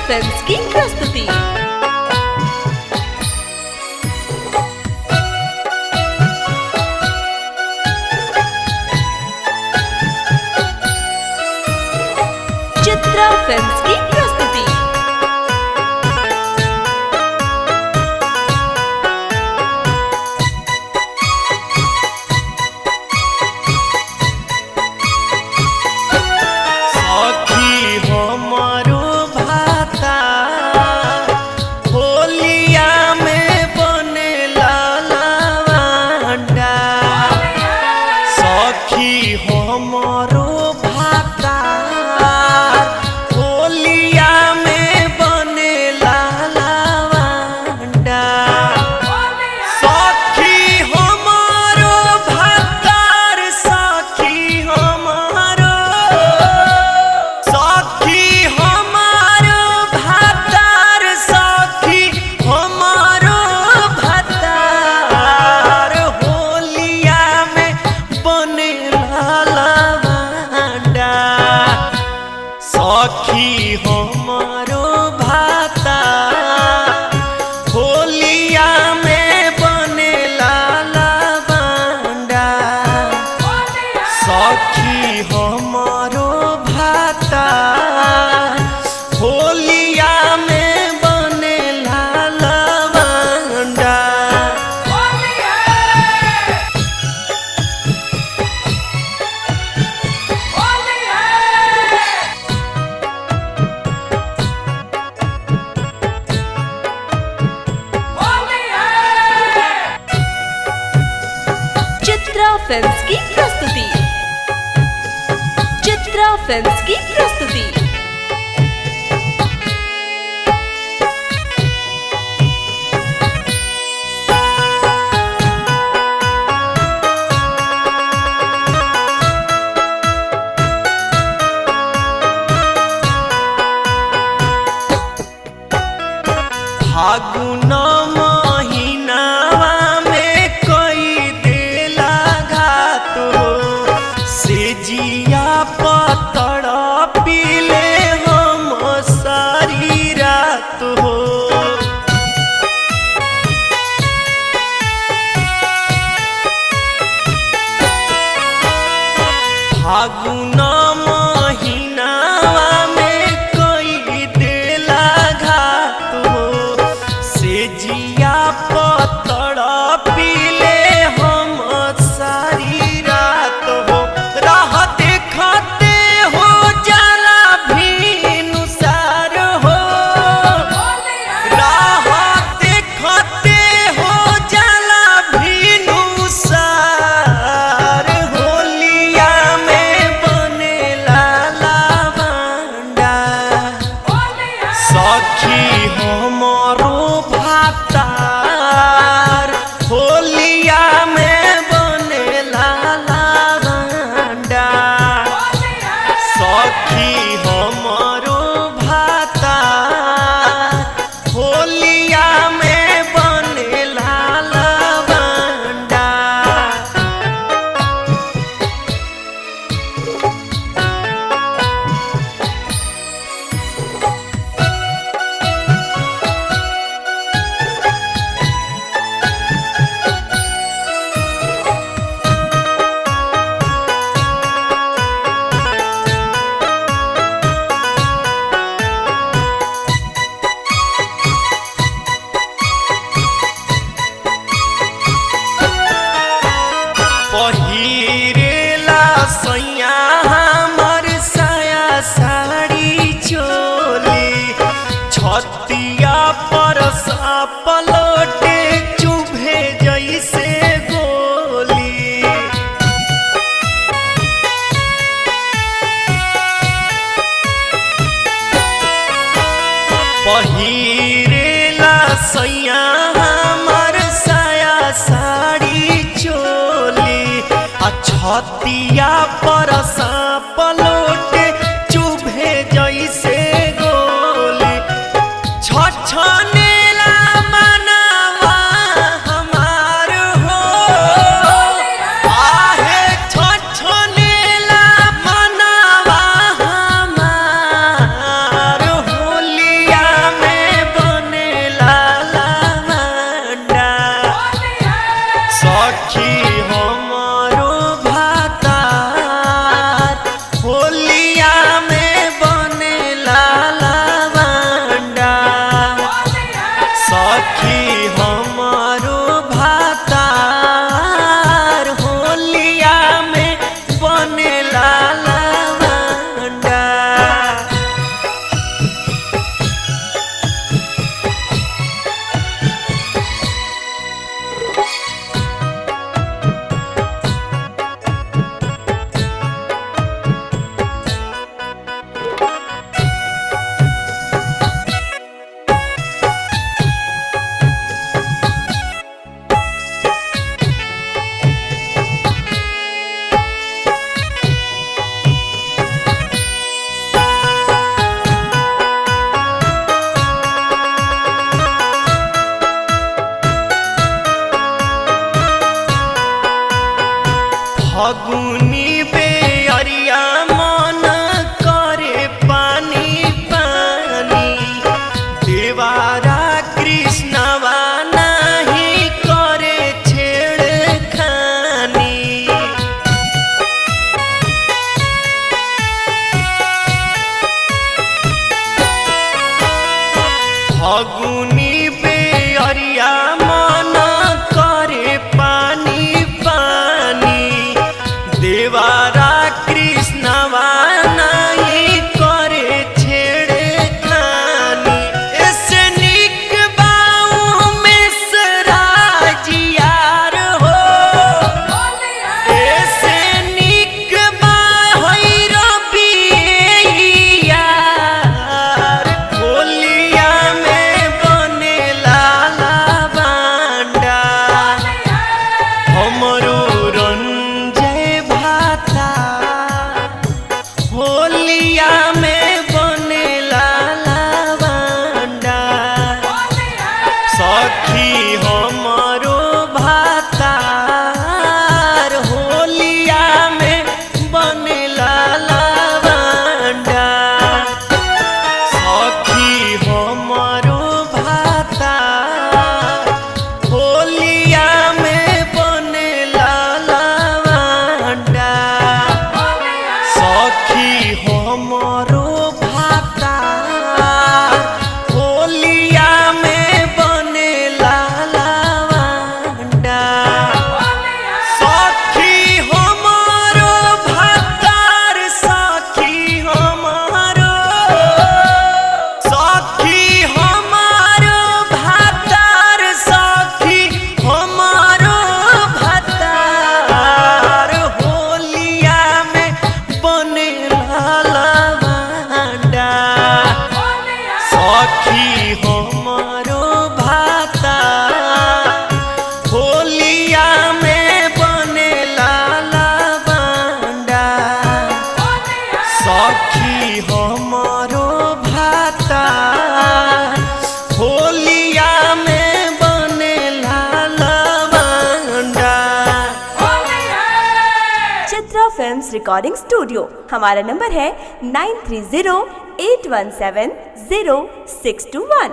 Films की प्रस्तुति। Chitra films की प्रस्तुति। सखी हमारो भाता होलिया में बनेला लवंडा। सखी हमारो भाता होलिया में बनेला लवंडा। चित्रा फिल्म्स की प्रस्तुति। चित्रा फिल्म्स की प्रस्तुति। फागुन महीनावा में कोई देला घात हो से जिया पतड़ पीले हम सारी रात हो। फागुन महीनावा में कोई देला घात हो से जिया पतड़ पीले हम सारी रात हो। राह देखते हो जाला भीनुसार हो। राह देखते हो जाला भीनुसार। होलिया में बनेला लवंडा। सखी हमारो भातार होलिया में बनेला लवंडा। सखी हमारो भातार होलिया में बनेला लवंडा। पहिरेला सैया हमर साया साड़ी चोली। छतिया पर पलटे चुभे जैसे गोली। पहिरेला सैया हमर साया साड़ी चोली। छतिया पर पलटे चुभे जैसे गोली। छछनेला मनवा हमार हो। आहे छछनेला मनवा हमार। होलिया फगुनी बेअरिया मन करे पानी पानी देवारा कृष्णवा नहीं करे छेड़े खानी ऐसे निक बाऊ में सराजियार हो ऐसे निक बा होई रबियार होलिया में बने लाला बांडा हमरो रंजय भाता होलिया में बने लाला बांडा सखी हमरो भातार होलिया में बने लाला बांडा सखी हमरो भातार होलिया में बने लाला बांडा सखी हमरो भातार होलिया में बने लाला बांडा सखी हमरो भातार सखी हमरो भातार सखी हमरो भातार होलिया में बने लाला बांडा सखी हमरो भातार होलिया में बने लाला बांडा सखी हमरो भातार होलिया में बने लाला बांडा। Chitra films recording studio. हमारा नंबर है 9308170621।